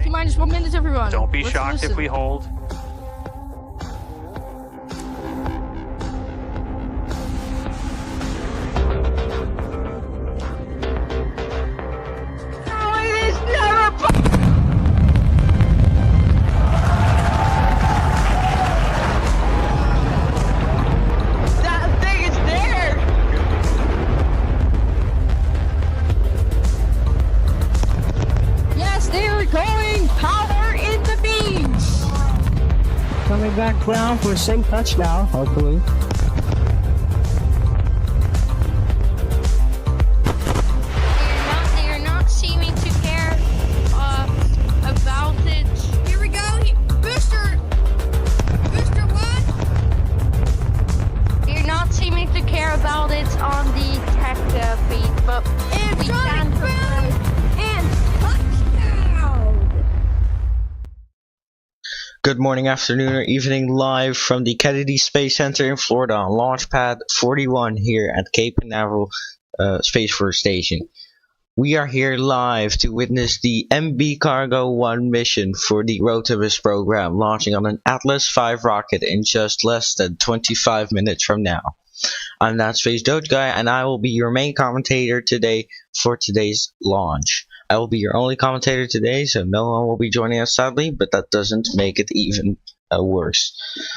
T-minus 1 minute, everyone. Don't be Let's shocked listen. if we hold. Coming back down for a safe touchdown, hopefully. They are not seeming to care about it. Here we go. Booster 1. They're not seeming to care about it on the tech feed, but we can confirm. And touchdown. Good morning, afternoon, or evening, live from the Kennedy Space Center in Florida on Launchpad 41 here at Cape Canaveral Space Force Station. We are here live to witness the MBCargo-1 mission for the Rotimus program, launching on an Atlas V rocket in just less than 25 minutes from now. I'm that Space Doge Guy, and I will be your main commentator today for today's launch. I will be your only commentator today, so no one will be joining us sadly, but that doesn't make it even worse.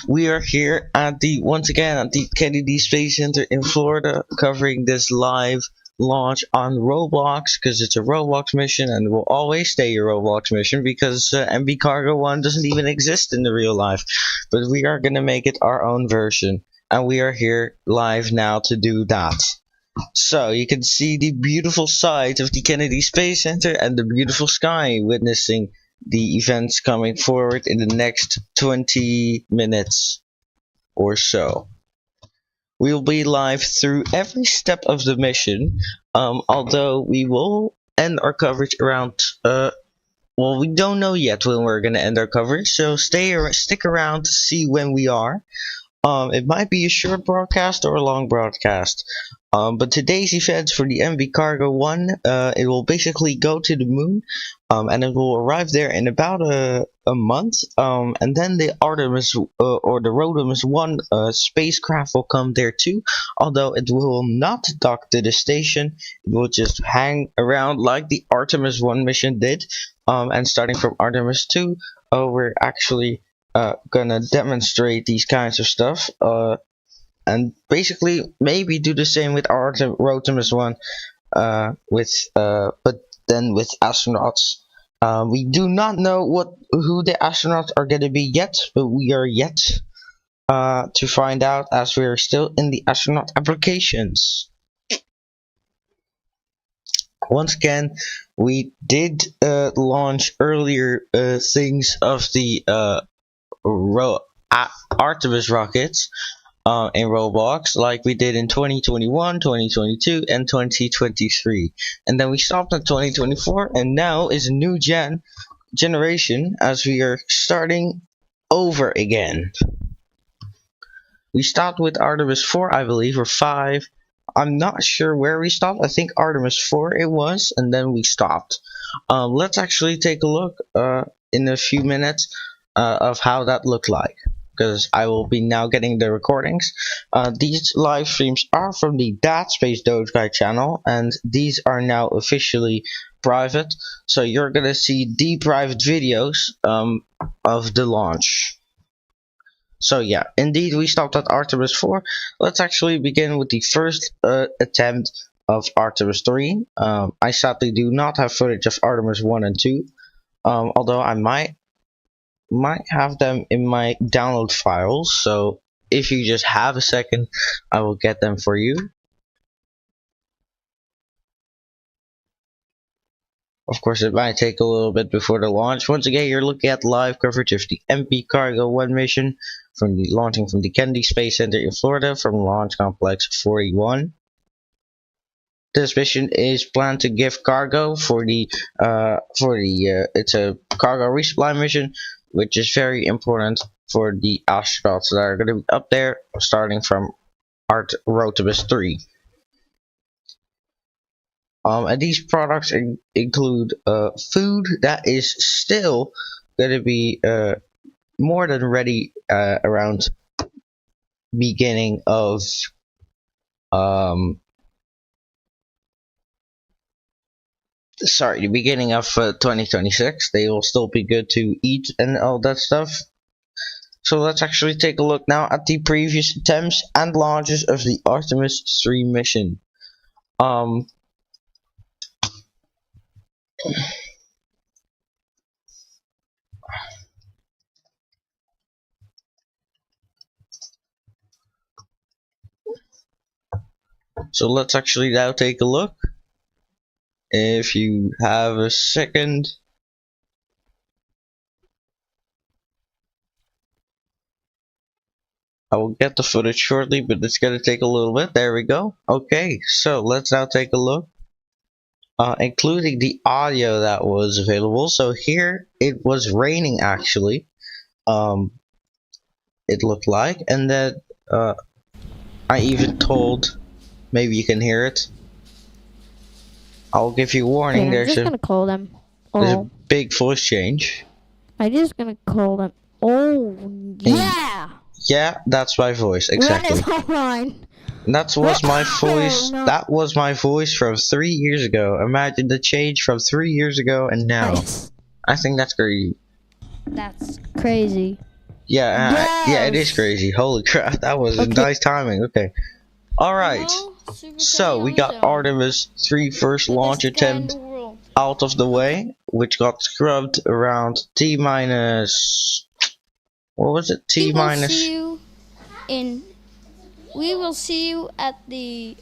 We are here at once again at the Kennedy Space Center in Florida, covering this live launch on Roblox, because it's a Roblox mission and will always stay a Roblox mission, because MBCargo-1 doesn't even exist in the real life. But we are going to make it our own version, and we are here live now to do that. So you can see the beautiful side of the Kennedy Space Center and the beautiful sky, witnessing the events coming forward in the next 20 minutes or so. We'll be live through every step of the mission, although we will end our coverage around, well, we don't know yet when we're going to end our coverage, so stick around to see when we are. It might be a short broadcast or a long broadcast. But today's events for the MBCargo-1, it will basically go to the moon, and it will arrive there in about a month, and then the Artemis or the Rotimus 1 spacecraft will come there too, although it will not dock to the station. It will just hang around like the Artemis 1 mission did, and starting from Artemis 2, we're actually gonna demonstrate these kinds of stuff, and basically maybe do the same with our Rotimus 1, but then with astronauts. We do not know who the astronauts are going to be yet, but we are yet to find out, as we are still in the astronaut applications. Once again, we did launch earlier things of the Artemis rockets in Roblox, like we did in 2021, 2022, and 2023. And then we stopped at 2024, and now is a new generation, as we are starting over again. We stopped with Artemis 4, I believe, or 5. I'm not sure where we stopped. I think Artemis 4 it was, and then we stopped. Let's actually take a look in a few minutes of how that looked like, because I will be now getting the recordings. These live streams are from the Space Doge Guy channel, and these are now officially private, so you're gonna see the private videos of the launch. So yeah, indeed we stopped at Artemis 4. Let's actually begin with the first attempt of Artemis 3. I sadly do not have footage of Artemis 1 and 2, although I might have them in my download files, so if you just have a second, I will get them for you. Of course, it might take a little bit before the launch. Once again, you're looking at live coverage of the MBCargo-1 mission launching from the Kennedy Space Center in Florida from Launch Complex 41. This mission is planned to give cargo it's a cargo resupply mission, which is very important for the astronauts that are going to be up there, starting from Rotimus 3. And these products include food that is still gonna be more than ready around beginning of the beginning of 2026. They will still be good to eat and all that stuff. So let's actually take a look now at the previous attempts and launches of the Artemis 3 mission. So let's actually now take a look. If you have a second. I will get the footage shortly, but it's gonna take a little bit. There we go. Okay, so let's now take a look. Including the audio that was available. So here it was raining actually. It looked like, and then I even told, maybe you can hear it. I'll give you a warning. Okay, I'm just gonna call them. There's a big voice change. I'm just gonna call them. Oh yeah. Yeah, that's my voice exactly. That was my voice. No. That was my voice from 3 years ago. Imagine the change from 3 years ago and now. Nice. I think that's crazy. That's crazy. Yeah, yeah, it is crazy. Holy crap, that was nice timing. Okay. Alright. So we got Artemis 3 first launch attempt out of the way, which got scrubbed around T minus. What was it? T minus. We will see you at the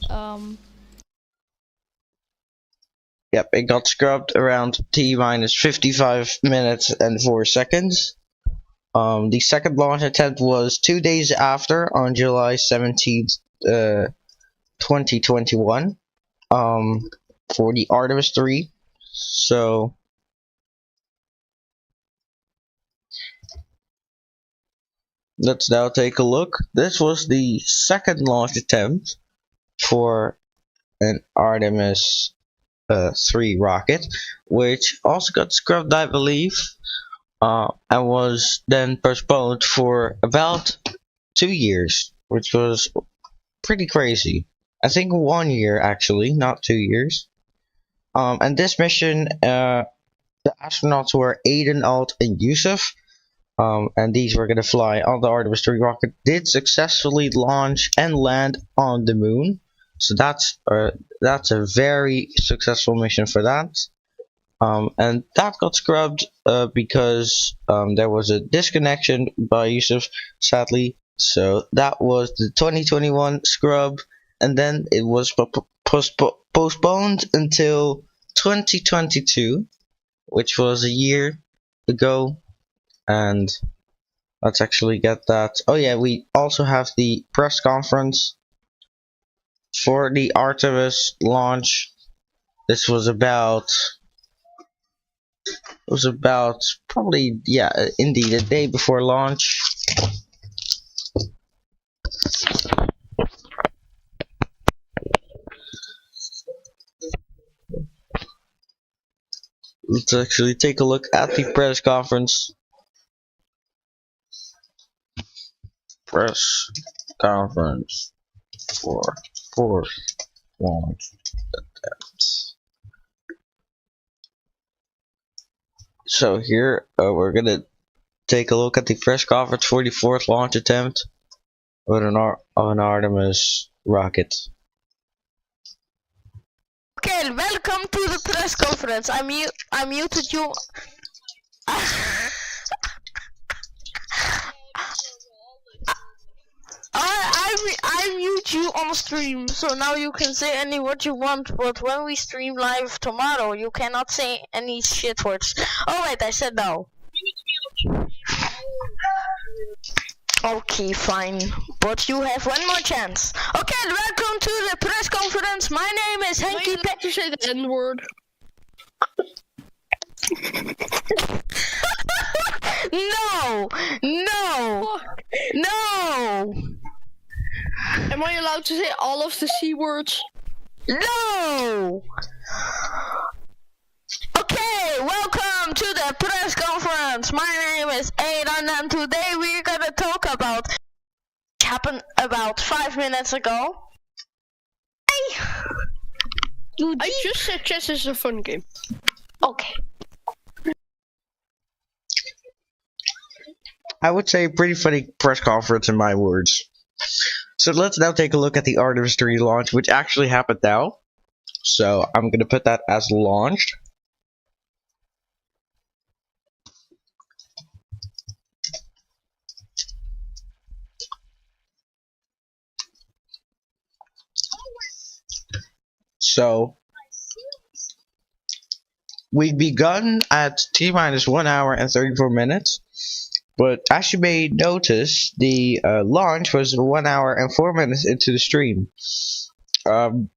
Yep, it got scrubbed around T minus 55 minutes and 4 seconds. The second launch attempt was 2 days after, on July 17th, 2021, for the Artemis 3. So let's now take a look. This was the second launch attempt for an Artemis 3 rocket, which also got scrubbed, I believe, and was then postponed for about 2 years, which was pretty crazy. I think 1 year actually, not 2 years. And this mission, the astronauts were Aiden, Alt, and Yusuf. And these were gonna fly on the Artemis 3 rocket. Did successfully launch and land on the moon. So that's a very successful mission for that. And that got scrubbed because there was a disconnection by Yusuf, sadly. So that was the 2021 scrub, and then it was postponed until 2022, which was a year ago. And let's actually get that. Oh yeah, we also have the press conference for the Artemis launch. This was about probably, yeah, indeed, a day before launch. Let's actually take a look at the press conference. Press conference for fourth launch attempt. So here we're gonna take a look at the press conference for the fourth launch attempt of an Artemis rocket. Okay, welcome to the press conference. I muted you. I mute you on stream, so now you can say any word you want, but when we stream live tomorrow, you cannot say any shit words. Oh wait, I said no. Okay, fine, but you have one more chance. Okay, welcome to the press conference. My name is Henky. to say the N-word. No! Am I allowed to say all of the C words? No! Okay, welcome to the press conference. My name is Aidan, and today we're gonna talk about what happened about 5 minutes ago. I just said chess is a fun game. Okay. I would say pretty funny press conference in my words. So let's now take a look at the Artemis 3 launch, which actually happened now. So I'm gonna put that as launched. So we begun at T-minus 1 hour and 34 minutes. But as you may notice, the launch was 1 hour and 4 minutes into the stream. And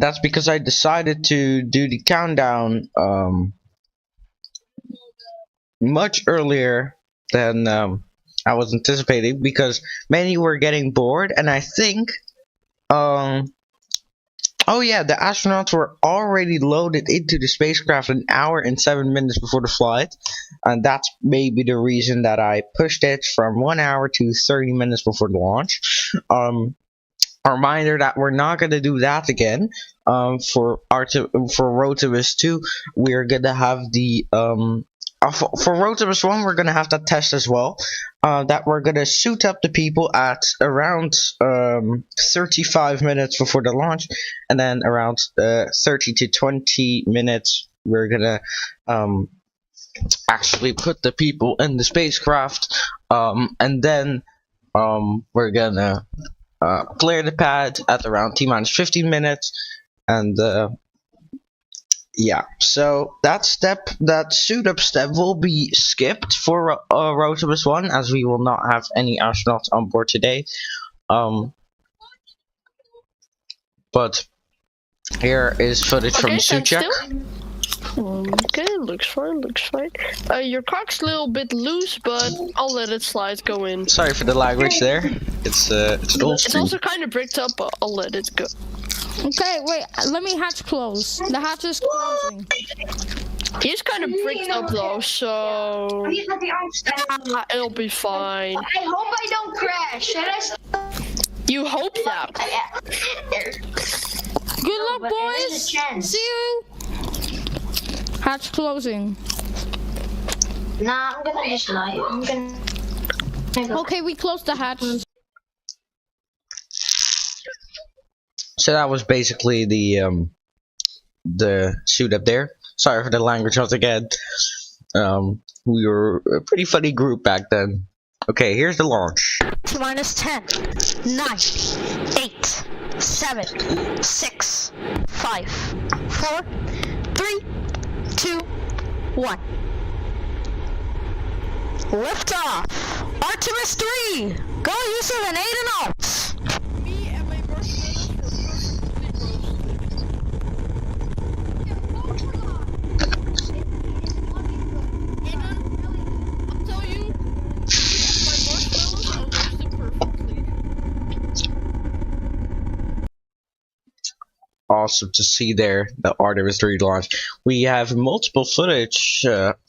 that's because I decided to do the countdown much earlier than I was anticipating, because many were getting bored, and I think oh yeah, the astronauts were already loaded into the spacecraft an hour and 7 minutes before the flight, and that's maybe the reason that I pushed it from 1 hour to 30 minutes before the launch. A reminder that we're not gonna do that again. For Rotimus 2, we're gonna have the for Rotimus 1, we're gonna have that test as well. That we're gonna suit up the people at around 35 minutes before the launch, and then around 30 to 20 minutes we're gonna actually put the people in the spacecraft, and then we're gonna clear the pad at around T-minus 15 minutes, and yeah, so that suit up step will be skipped for Rotimus 1, as we will not have any astronauts on board today. But here is footage from the suit check. Okay, looks fine, your cock's a little bit loose, but I'll let it slide, go in. Sorry for the language there. It's an old It's stream. also kind of bricked up, but I'll let it go. Okay, wait, let me hatch close. The hatch is closing. He's kind of bricked up though, so it'll be fine. I hope I don't crash. Should I? You hope that. Good luck, but there is a boys. chance. See you. Hatch closing. Nah, I'm gonna just lie. I'm gonna. Okay, we closed the hatch. So that was basically the suit up there. Sorry for the language once again. We were a pretty funny group back then. Okay, here's the launch. T-minus 10, 9, 8, 7, 6, 5, 4, 3, 2, 1. Lift off! Artemis 3! Go use of an 8 and outs! Me and my marshmallows were I'll tell you, my marshmallows are roasted perfectly. Awesome to see there, the Artemis 3 launch. We have multiple footage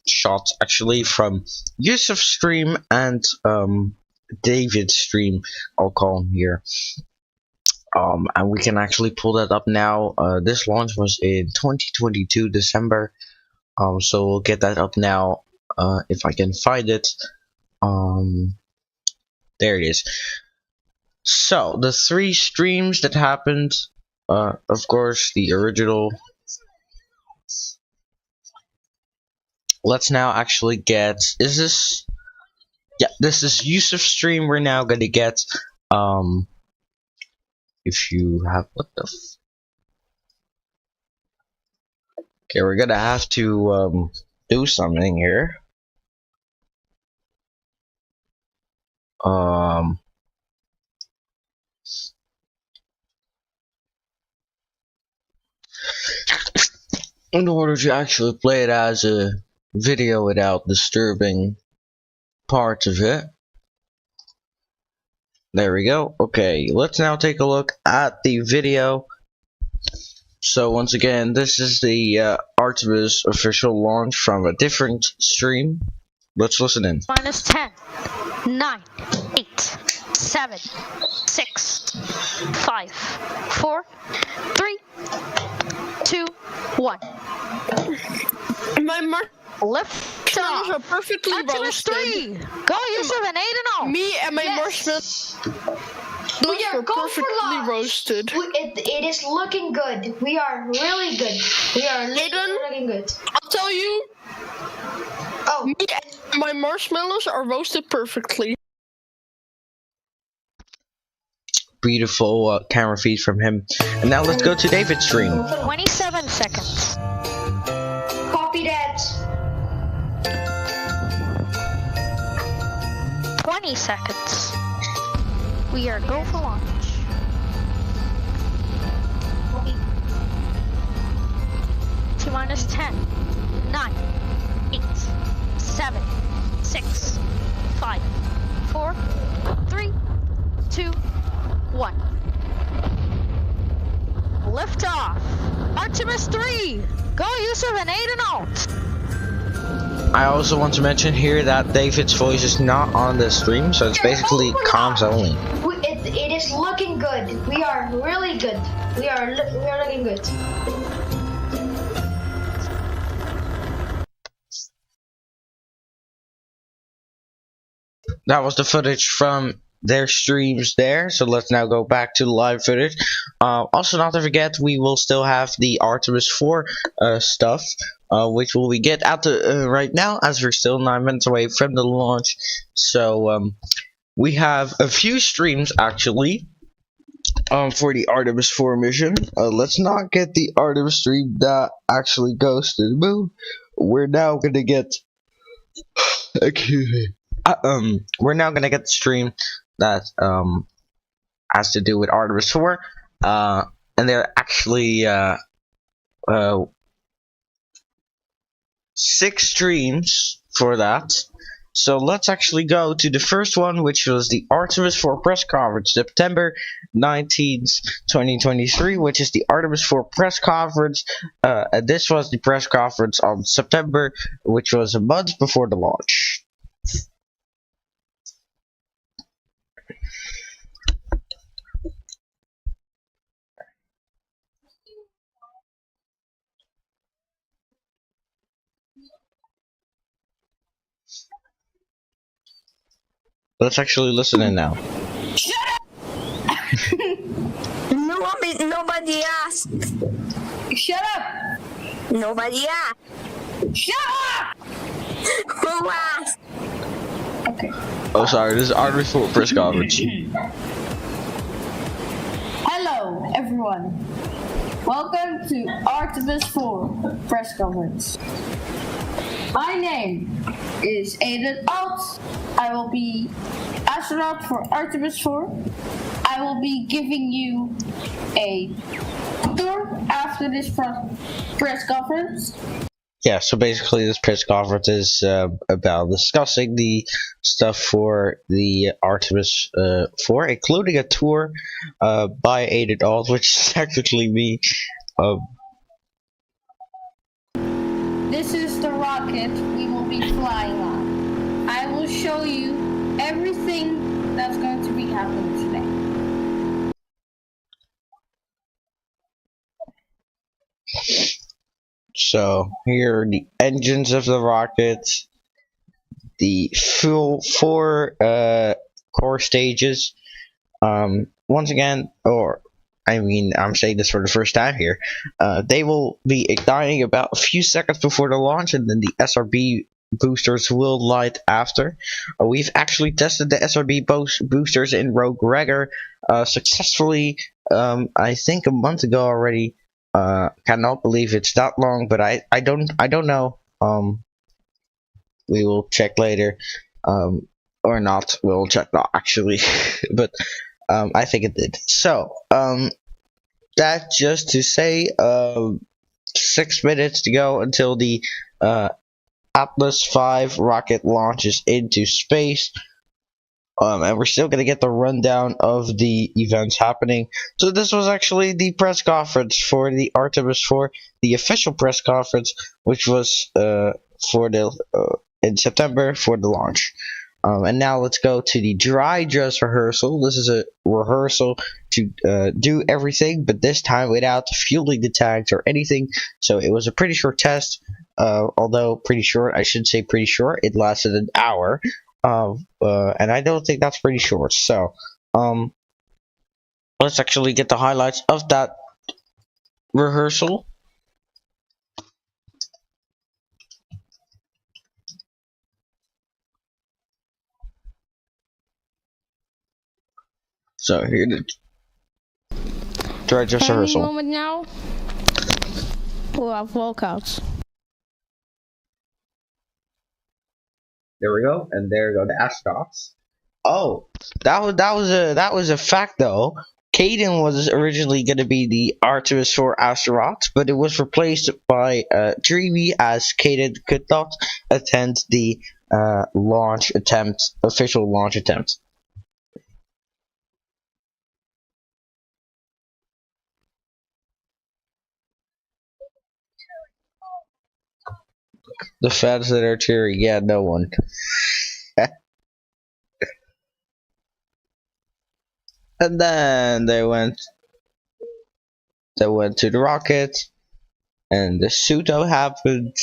shots actually from Yusuf's stream and David's stream, I'll call him here. And we can actually pull that up now. This launch was in 2022 December. So we'll get that up now if I can find it. There it is. So the 3 streams that happened. Of course, the original. Let's now actually get. Is this? Yeah, this is Yusuf's stream. We're now gonna get. If you have what the. Okay, we're gonna have to do something here. In order to actually play it as a video without disturbing parts of it. There we go. Okay, let's now take a look at the video. So once again, this is the Artemis official launch from a different stream. Let's listen in. Minus 10, 9, 8, 7, 6, 5, 4, 3, 2, 1. My Lift marshmallows are off. perfectly Artemis roasted. 3. Go Yusuf and 8 and 0. Me and my Yes. marshmallows We are are go for perfectly launch. roasted. It is looking good. We are really good. We are Aiden? looking good. I'll tell you, Oh, me and my marshmallows are roasted perfectly. Beautiful camera feed from him. And now let's go to David's stream. 27 seconds. copy that. 20 seconds. We are go for launch. T minus 10, 9, 8, 7, 6, 5, 4, 3, 2, 1. Lift off. Artemis 3. Go Yusuf and 8 and 0. I also want to mention here that David's voice is not on the stream, so it's basically comms only. It is looking good. We are really good. We are looking good. That was the footage from their streams there, so let's now go back to the live footage. Also, not to forget, we will still have the Artemis 4 stuff, which will we get out to right now, as we're still 9 minutes away from the launch. So we have a few streams actually for the Artemis 4 mission. Let's not get the Artemis stream that actually goes to the moon. We're now gonna get excuse me. We're now gonna get the stream that has to do with Artemis 4, and there are actually 6 streams for that. So let's actually go to the first one, which was the Artemis 4 press conference, September 19th, 2023, which is the Artemis 4 press conference. And this was the press conference on September, which was a month before the launch. Let's actually listen in now. Nobody asked. Shut up! Nobody asked. Shut up! Who asked? Oh, sorry, this is Artemis 4 press conference. Hello, everyone. Welcome to Artemis 4 press conference. My name is Aiden Alt. I will be astronaut for Artemis 4. I will be giving you a tour after this press conference. Yeah, so basically this press conference is about discussing the stuff for the Artemis 4, including a tour by Aiden Alt, which is technically me. This is the rocket we will be flying on. I will show you everything that's going to be happening today. So here are the engines of the rocket, the full 4 core stages. Once again, I'm saying this for the first time here. They will be igniting about a few seconds before the launch, and then the SRB boosters will light after. We've actually tested the SRB boosters in Rogue Regger successfully. I think a month ago already. Cannot believe it's that long, but I don't know. We will check later, or not. We'll check not actually, but I think it did. So that just to say, 6 minutes to go until the Atlas V rocket launches into space. And we're still gonna get the rundown of the events happening. So this was actually the press conference for the Artemis 4, the official press conference, which was for the in September for the launch. And now let's go to the dry dress rehearsal. This is a rehearsal to do everything, but this time without fueling the tanks or anything. So it was a pretty short test, although pretty short. I should say pretty short. It lasted an hour. And I don't think that's pretty short. So, let's actually get the highlights of that rehearsal. So here the dry dress Any rehearsal. moment now, we'll have walkouts. There we go, and there go the astronauts. Oh, that was a fact though. Caden was originally going to be the Artemis 4 astronaut, but it was replaced by Dreamy, as Caden could not attend the official launch attempt. The fans that are cheering, yeah, no one. And then they went to the rocket, and the pseudo happened.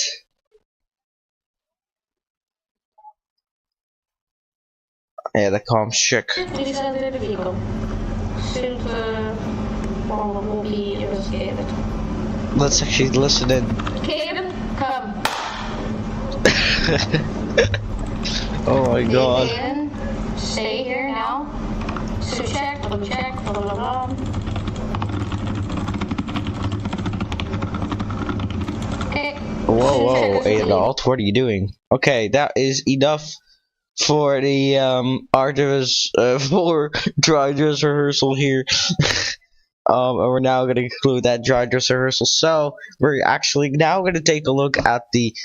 Yeah, the comms shook. Will be investigated. Let's actually listen in. Caden, come. Oh my god. Caden, stay here now. So check, blah blah blah. Okay. Whoa, Adult, what are you doing? Okay, that is enough for the Artemis 4 dry dress rehearsal here. And we're now going to conclude that dry dress rehearsal. So we're actually now going to take a look at the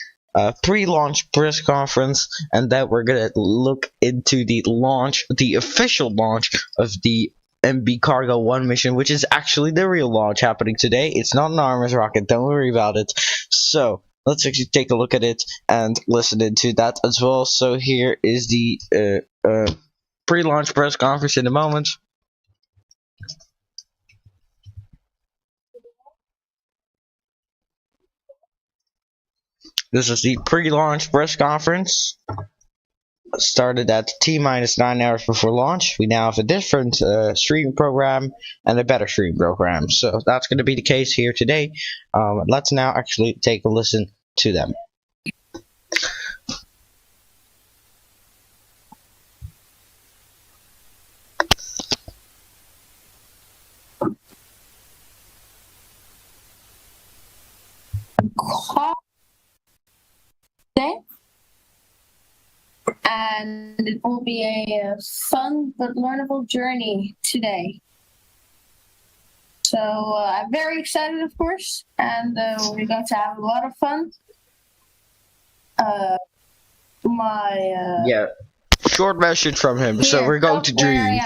pre-launch press conference, and then we're going to look into the launch, the official launch of the MBCargo-1 mission, which is actually the real launch happening today. It's not an Artemis rocket, don't worry about it. So let's actually take a look at it and listen into that as well. So here is the pre-launch press conference in a moment. This is the pre-launch press conference. Started at T-minus 9 hours before launch. We now have a different stream program and a better stream program. So that's going to be the case here today. Let's now actually take a listen to them. And it will be a fun but learnable journey today. So I'm very excited, of course, and we're going to have a lot of fun. Yeah, short message from him. So we're going to dream.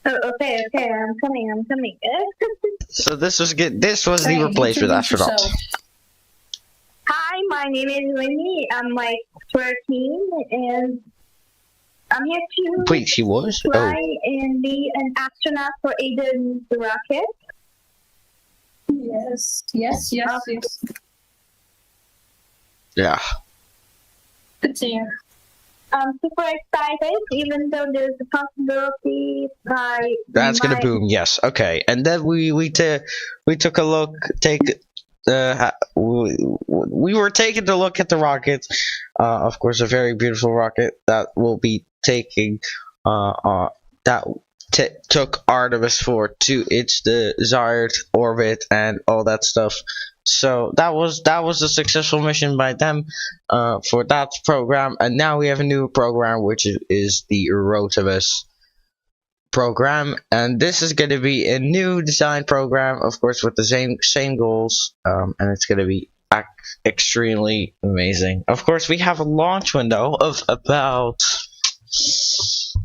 Oh, okay, I'm coming. So this was good. This was the replacement astronaut. Hi, my name is Winnie. I'm like 13, and I'm here to Wait, she was? fly and be an astronaut for Aiden's rocket. Yes. Yeah. Good to hear. I'm super excited, even though there's a possibility I That's gonna might- boom. Yes. Okay. And then we took a look. We were taking a look at the rocket. Of course, a very beautiful rocket that will be taking took Artemis 4 to its desired orbit and all that stuff. So that was a successful mission by them for that program. And now we have a new program, which is the Artemis program, and this is going to be a new design program, of course, with the same goals, and it's going to be extremely amazing. Of course, we have a launch window of about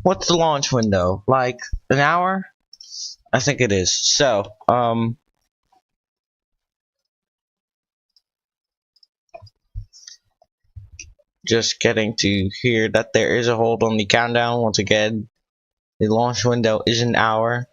What's the launch window? Like an hour? I think it is. So, just getting to hear that there is a hold on the countdown once again. The launch window is an hour.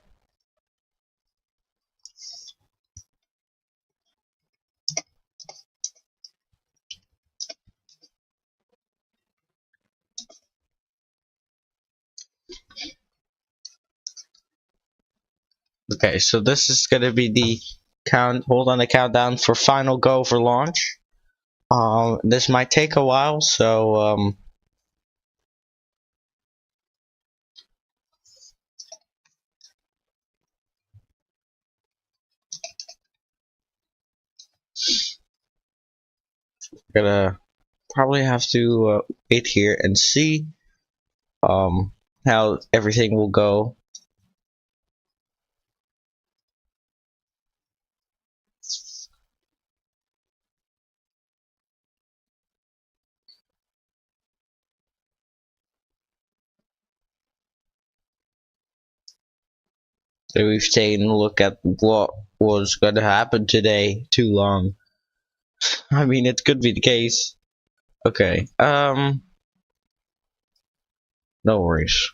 Okay, so this is gonna be the hold on the countdown for final go for launch. This might take a while, so gonna probably have to wait here and see how everything will go. So we've taken a look at what was gonna happen today too long. I mean, it could be the case. Okay, no worries.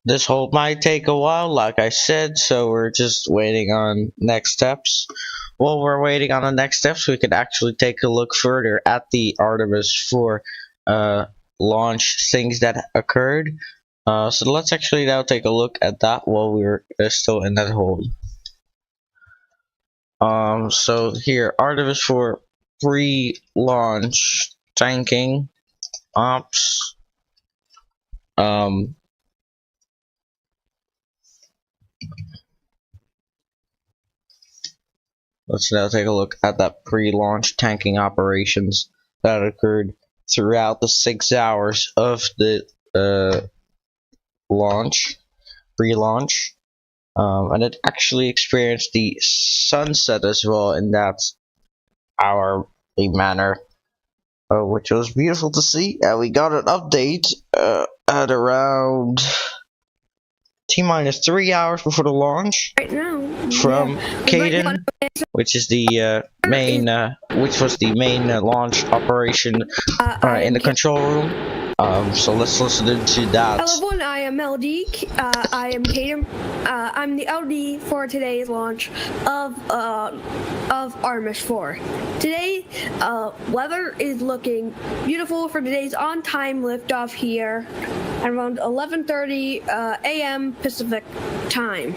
This hold might take a while, like I said, so we're just waiting on next steps. While we're waiting on the next steps, we could actually take a look further at the Artemis 4 launch things that occurred. So let's actually now take a look at that while we're still in that hold. So here, Artemis 4 pre-launch tanking ops. Let's now take a look at that pre-launch tanking operations that occurred throughout the 6 hours of the launch, pre-launch, and it actually experienced the sunset as well in that hourly manner, which was beautiful to see. And we got an update at around T-minus 3 hours before the launch right now from Caden, which is the main, which was the main launch operation in the control room. So let's listen to that. Hello everyone, I am LD. I am Caden. I'm the LD for today's launch of Artemis 4. Today, weather is looking beautiful for today's on-time liftoff here at around 11:30 a.m. Pacific time.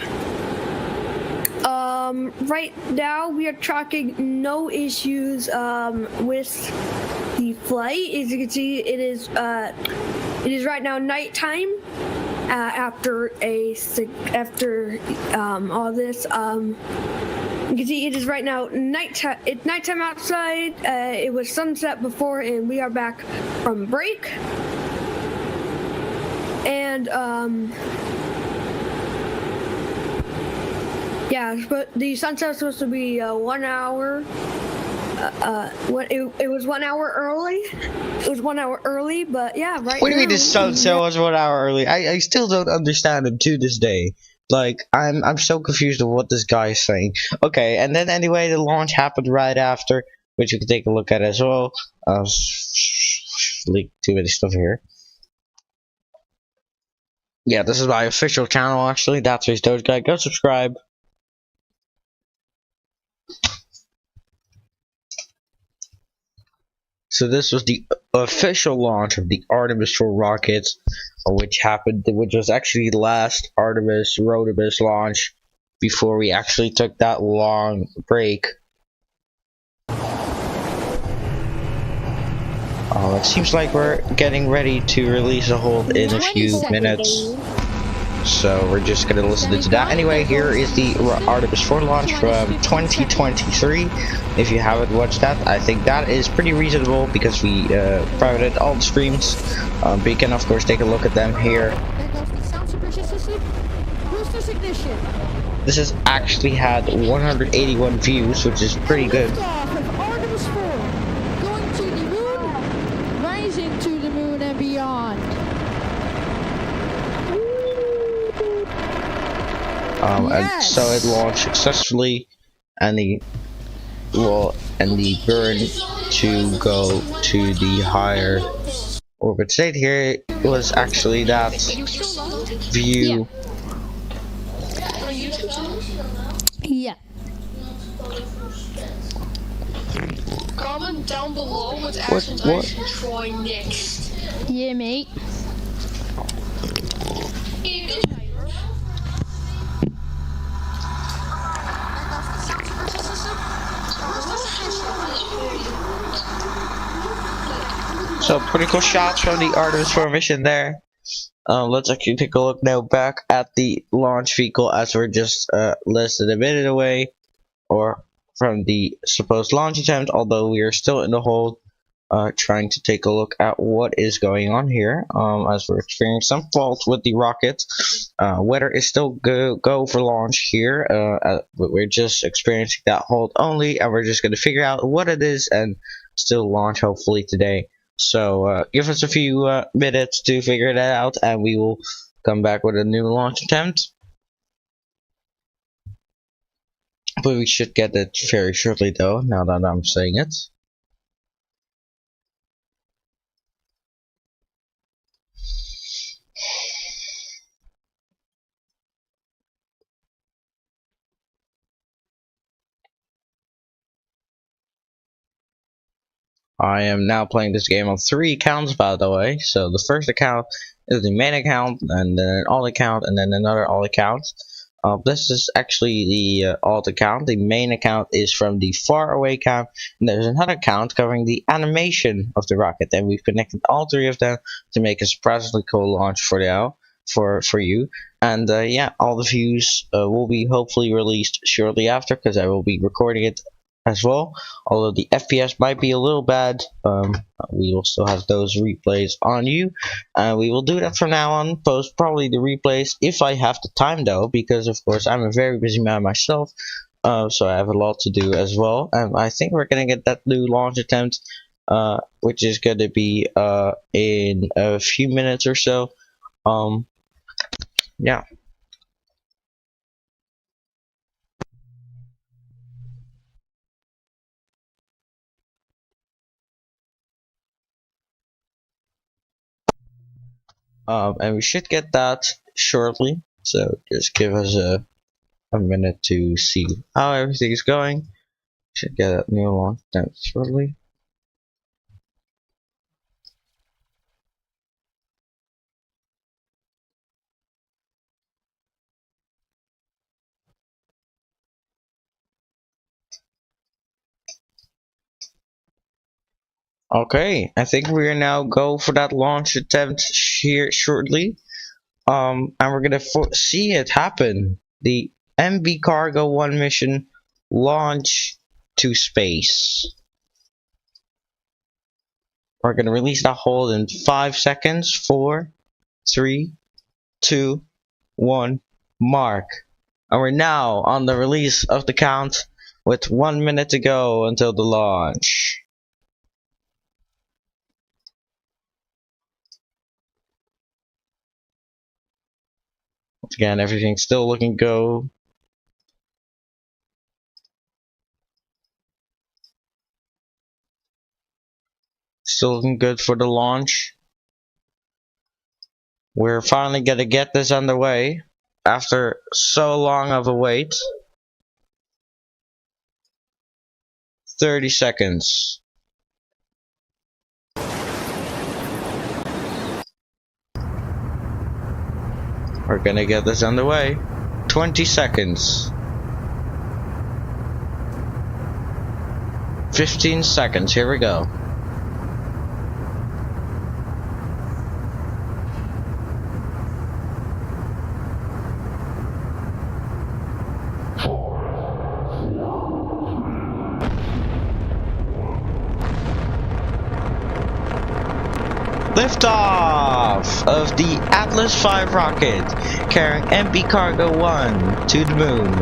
Right now we are tracking no issues with the flight. As you can see, it is right now nighttime. After all this, you can see it is right now nighttime. It's nighttime outside. It was sunset before, and we are back from break. And yeah, but the sunset was supposed to be 1 hour. It was 1 hour early. It was 1 hour early, but yeah, right. What do you mean the sunset was 1 hour early? I still don't understand him to this day. Like, I'm so confused of what this guy is saying. Okay, and then anyway, the launch happened right after, which you can take a look at as well. Leak too many stuff here. Yeah, this is my official channel actually. That's Face Doge Guy. Go subscribe. So this was the official launch of the Artemis 4 rockets, which was actually the last Artemis Rhodibus launch before we actually took that long break. It seems like we're getting ready to release a hold in a 20 few seconds. minutes. So we're just gonna listen to that. Anyway, here is the Artemis 4 launch from 2023. If you haven't watched that, I think that is pretty reasonable because we privated all the streams. But you can of course take a look at them here. There goes the sound suppression system. Boosters ignition. This has actually had 181 views, which is pretty good. Liftoff of Artemis 4. Going to the moon, rising to the moon and beyond. And so it launched successfully, and the burn to go to the higher orbit state here was actually that view. Yeah. Comment down below what What? accent I should try next. Yeah, mate. So pretty cool shots from the Artemis 4 mission there. Let's actually take a look now back at the launch vehicle as we're just less than a minute away, or from the supposed launch attempt, although we are still in the hold, trying to take a look at what is going on here, as we're experiencing some fault with the rocket. Weather is still go for launch here, but we're just experiencing that hold only, and we're just going to figure out what it is and still launch hopefully today. So give us a few minutes to figure that out, and we will come back with a new launch attempt. But we should get it very shortly though, now that I'm saying it. I am now playing this game on 3 accounts, by the way. So the first account is the main account, and then an alt account, and then another alt account. This is actually the alt account. The main account is from the far away account, and there's another account covering the animation of the rocket. And we've connected all 3 of them to make a surprisingly cool launch for now, for you. And yeah, all the views will be hopefully released shortly after, because I will be recording it as well. Although the FPS might be a little bad, we will still have those replays on you, and we will do that from now on. Post probably the replays if I have the time though, because of course I'm a very busy man myself, so I have a lot to do as well. And I think we're gonna get that new launch attempt, which is gonna be in a few minutes or so. Yeah. And we should get that shortly, so just give us a minute to see how everything is going. Should get a new launch attempt shortly. Okay, I think we are now go for that launch attempt here shortly. And we're gonna see it happen. The MBCargo-1 mission launch to space. We're gonna release that hold in 5 seconds. 4, 3, 2, 1, mark. And we're now on the release of the count with 1 minute to go until the launch. Once again, everything's still looking go. Still looking good for the launch. We're finally gonna get this underway after so long of a wait. 30 seconds. We're gonna get this underway. 20 seconds. 15 seconds. Here we go. Liftoff of the Atlas V rocket carrying MBCargo-1 to the moon.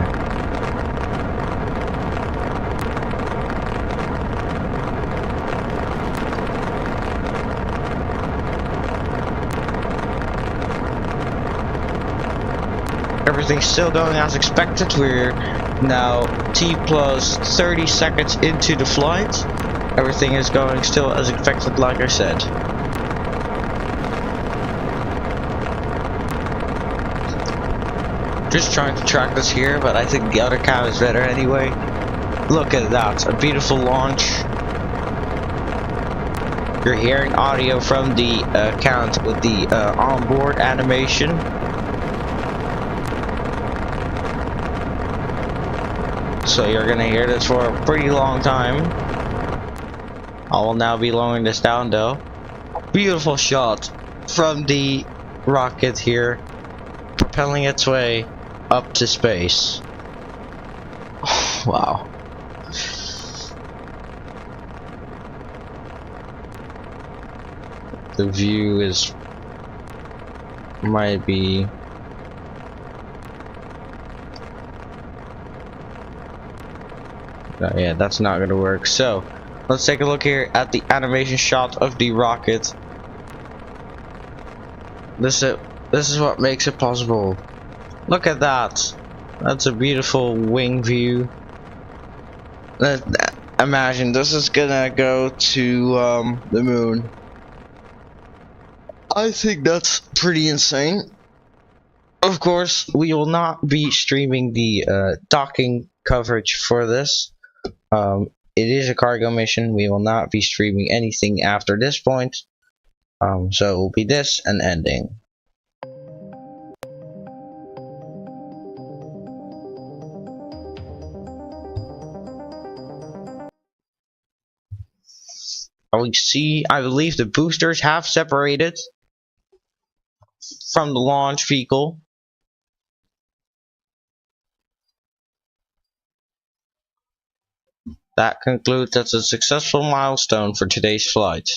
Everything's still going as expected. We're now T plus 30 seconds into the flight. Everything is going still as expected, like I said. Just trying to track this here, but I think the other cam is better anyway. Look at that, a beautiful launch. You're hearing audio from the account with the onboard animation. So you're gonna hear this for a pretty long time. I will now be lowering this down though. Beautiful shot from the rocket here, propelling its way up to space. Wow. The view is might be yeah, that's not gonna work. So let's take a look here at the animation shot of the rocket. This is what makes it possible. Look at that. That's a beautiful wing view. Imagine this is gonna go to the moon. I think that's pretty insane. Of course, we will not be streaming the docking coverage for this. It is a cargo mission. We will not be streaming anything after this point. So it will be this and ending. I believe the boosters have separated from the launch vehicle. That concludes that's a successful milestone for today's flight.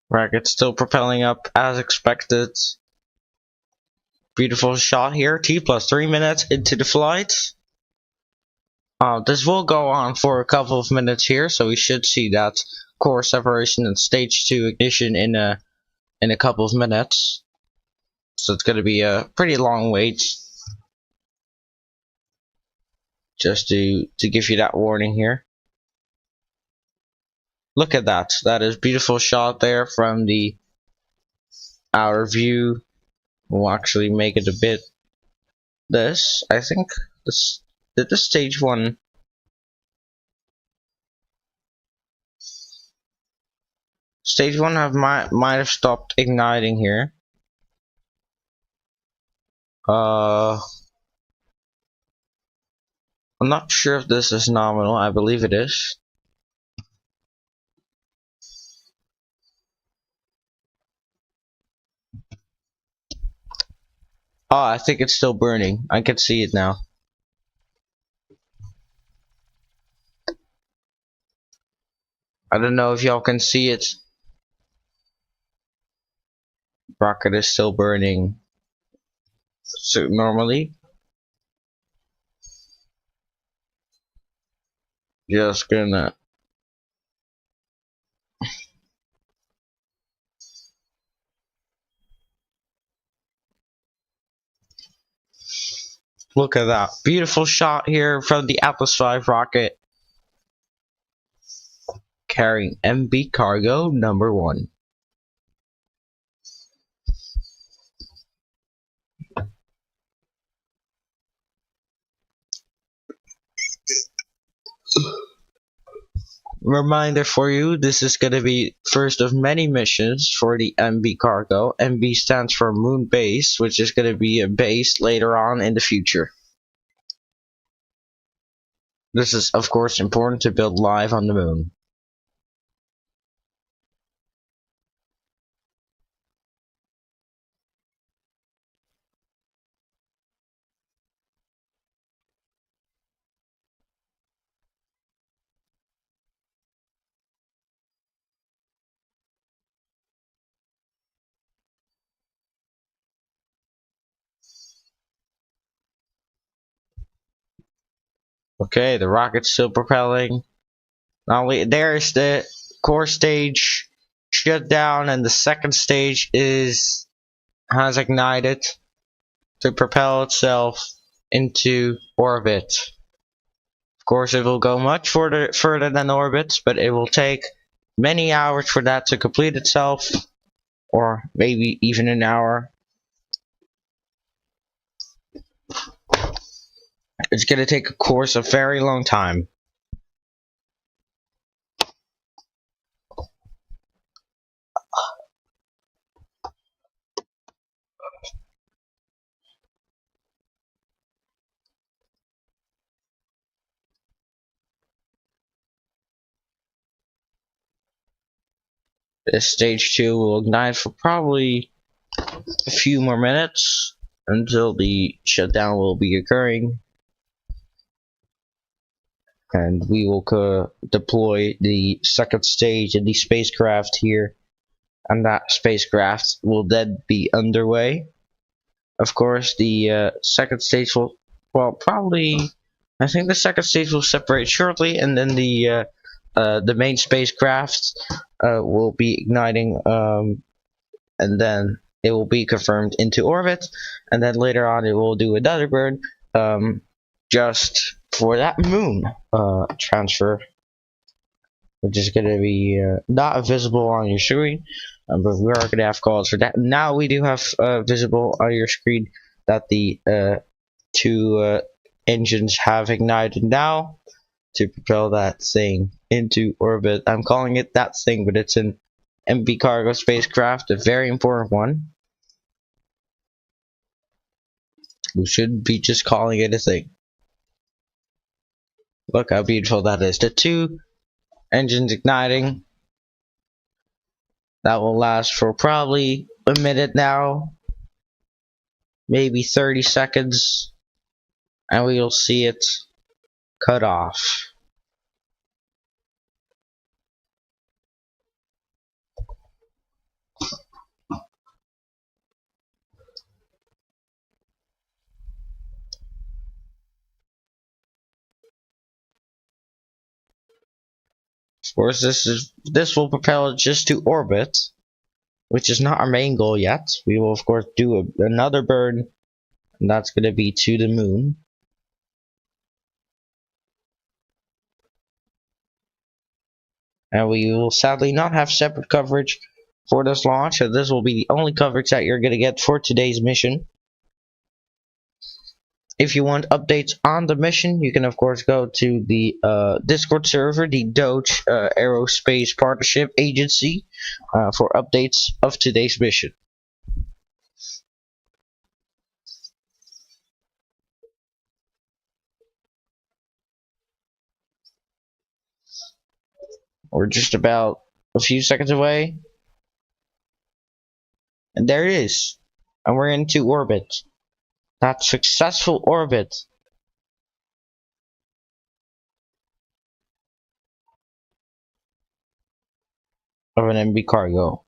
Rocket still propelling up as expected. Beautiful shot here. T plus 3 minutes into the flight. This will go on for a couple of minutes here, so we should see that core separation and stage 2 ignition in a couple of minutes. So it's going to be a pretty long wait. Just to give you that warning here. Look at that. That is beautiful shot there from the outer view. We'll actually make it a bit this. I think this did the stage 1. Stage 1 might have stopped igniting here. I'm not sure if this is nominal. I believe it is. Oh, I think it's still burning. I can see it now. I don't know if y'all can see it. Rocket is still burning. So normally, just gonna look at that beautiful shot here from the Atlas V rocket carrying MB Cargo #1. reminder for you, this is going to be first of many missions for the MB Cargo. MB stands for Moon Base, which is going to be a base later on in the future. This is of course important to build live on the moon. Okay, the rocket's still propelling. Now there's the core stage shut down, and the second stage has ignited to propel itself into orbit. Of course, it will go much further than orbit, but it will take many hours for that to complete itself, or maybe even an hour. It's going to take, of course, a very long time. This stage 2 will ignite for probably a few more minutes until the shutdown will be occurring. And we will deploy the second stage in the spacecraft here. And that spacecraft will then be underway. Of course, the second stage will, well, probably, I think the second stage will separate shortly, and then the main spacecraft will be igniting, and then it will be confirmed into orbit, and then later on it will do another burn, just for that moon transfer, which is going to be not visible on your screen, but we are going to have calls for that. Now we do have visible on your screen that the two engines have ignited now to propel that thing into orbit. I'm calling it that thing, but it's an MB Cargo spacecraft, a very important one. We shouldn't be just calling it a thing. Look how beautiful that is. The two engines igniting. That will last for probably a minute now, maybe 30 seconds, and we will see it cut off. Of course, this will propel it just to orbit, which is not our main goal yet. We will of course do another burn, and that's going to be to the moon. And we will sadly not have separate coverage for this launch, so this will be the only coverage that you're going to get for today's mission. If you want updates on the mission, you can of course go to the Discord server, the Doge Aerospace Partnership Agency, for updates of today's mission. We're just about a few seconds away, and there it is, and we're into orbit. That successful orbit. Of an MB Cargo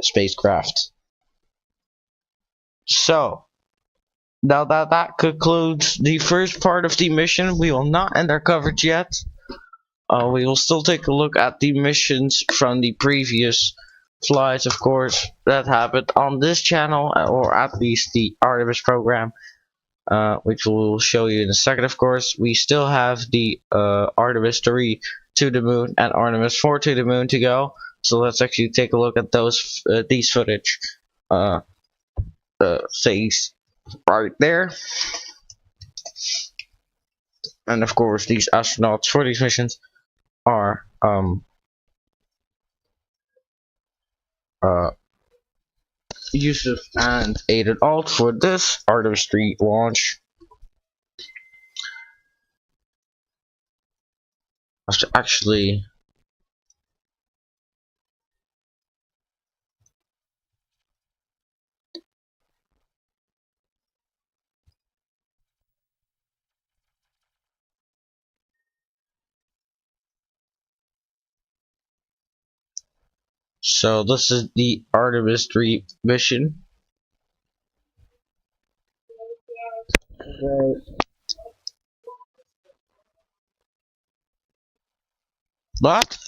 spacecraft. So, now that concludes the first part of the mission. We will not end our coverage yet. We will still take a look at the missions from the previous flights, of course, that happened on this channel, or at least the Artemis program, which we'll show you in a second. Of course, we still have the Artemis 3 to the moon and Artemis 4 to the moon to go. So let's actually take a look at these footage things right there. And of course, these astronauts for these missions are um uh Yusuf and Aided Alt for this Artemis 3 launch. Actually, so this is the Artemis 3 mission. What?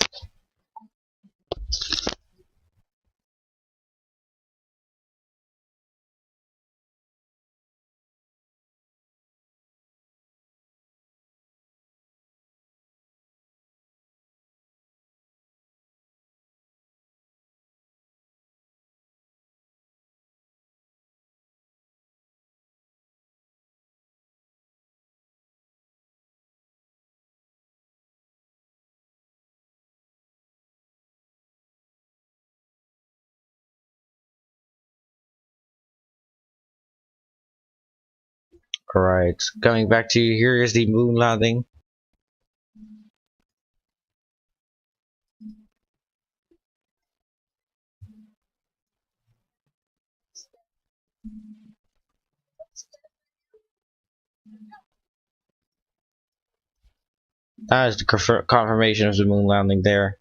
Alright, coming back to you, here is the moon landing. That is the confirmation of the moon landing there.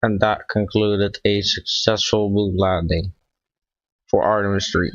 And that concluded a successful moon landing for Artemis 3.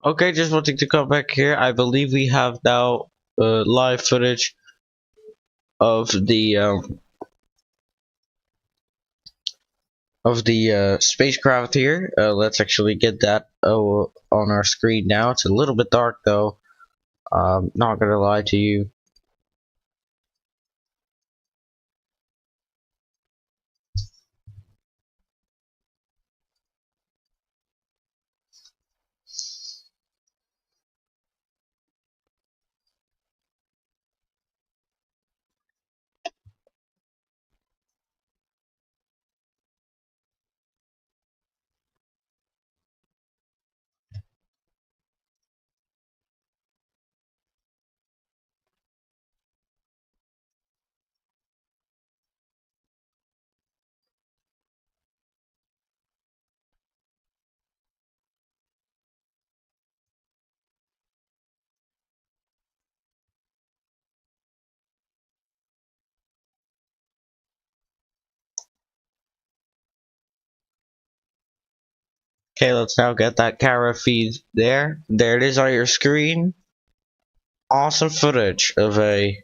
Okay, just wanting to come back here. I believe we have now live footage of the spacecraft here. Let's actually get that on our screen now. It's a little bit dark though. Not gonna lie to you. Okay, let's now get that camera feed there. There it is on your screen. Awesome footage of a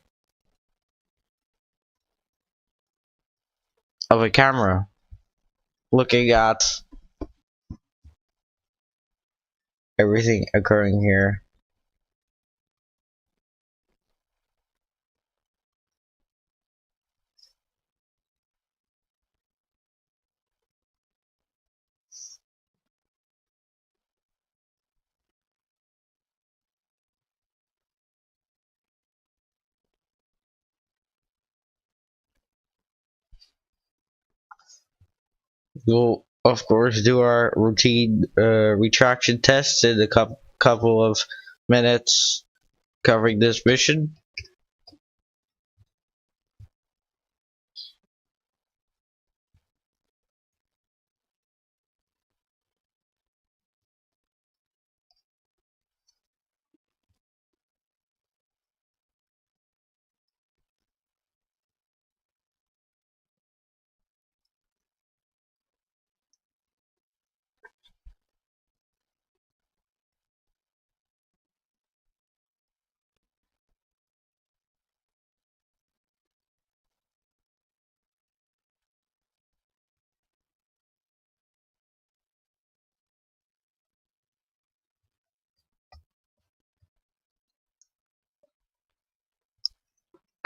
camera looking at everything occurring here. we'll of course do our routine retraction tests in a couple of minutes covering this mission.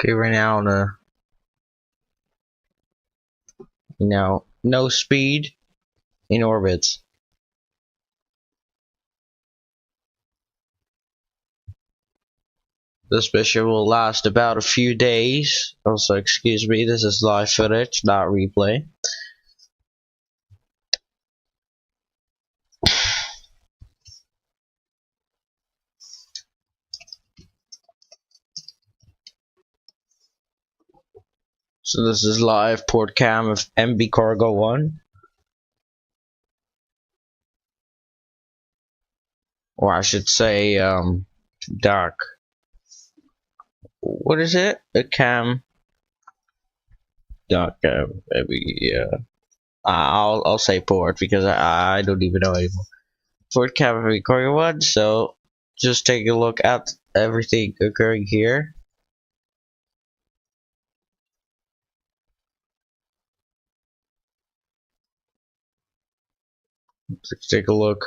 Okay, right now on no speed in orbit. This mission will last about a few days. Also, excuse me, this is live footage, not replay. So this is live port cam of MBCargo-1. Or I should say, dark. What is it? A cam. Dark cam, maybe, I'll say port because I don't even know anymore. Port cam of MBCargo-1, so just take a look at everything occurring here. Let's take a look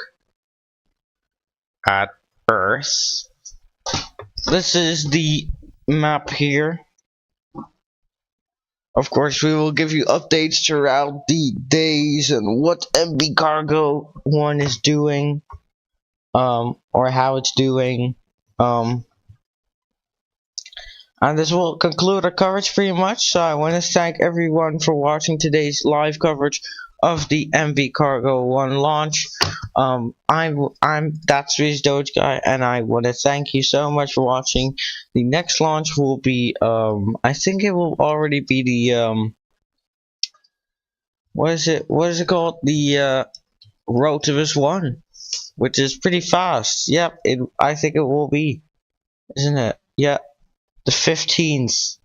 at Earth. This is the map here. Of course, we will give you updates throughout the days and what MBCargo-1 is doing, or how it's doing, and this will conclude our coverage pretty much. So I want to thank everyone for watching today's live coverage of the MBCargo-1 launch. I'm that Swiss Doge guy, and I want to thank you so much for watching. The next launch will be I think it will already be the what is it called, the Rotimus 1, which is pretty fast. Yep, I think it will be, isn't it? Yeah, the 15th,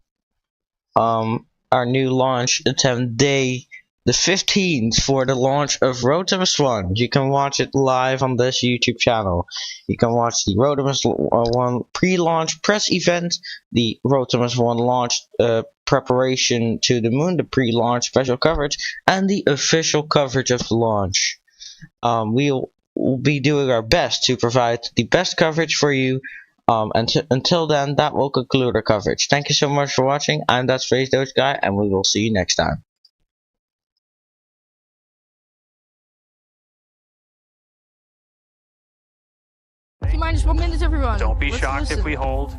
our new launch attempt day, the 15th for the launch of Rotimus 1. You can watch it live on this YouTube channel. You can watch the Rotimus 1 pre-launch press event, the Rotimus 1 launch preparation to the moon, the pre-launch special coverage, and the official coverage of the launch. We'll be doing our best to provide the best coverage for you. Until then, that will conclude our coverage. Thank you so much for watching. I'm that Space Doge guy, and we will see you next time. Minus 1 minute, everyone. Don't be Let's shocked listen. if we hold.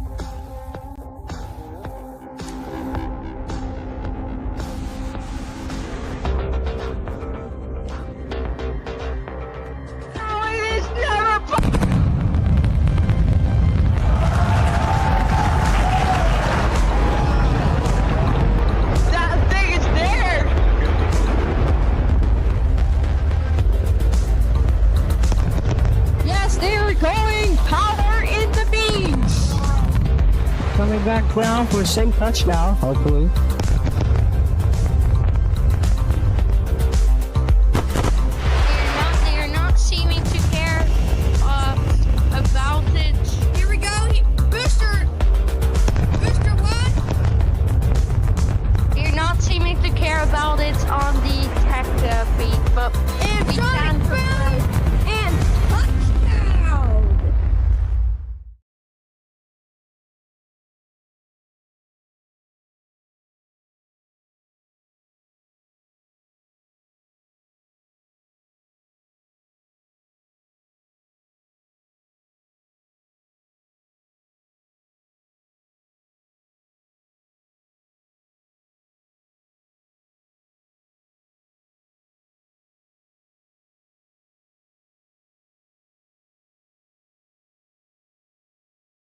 Coming back ground for a safe touchdown, hopefully. They're not seeming to care about it. Here we go. Booster 1. They're not seeming to care about it on the tech feed, but If Johnny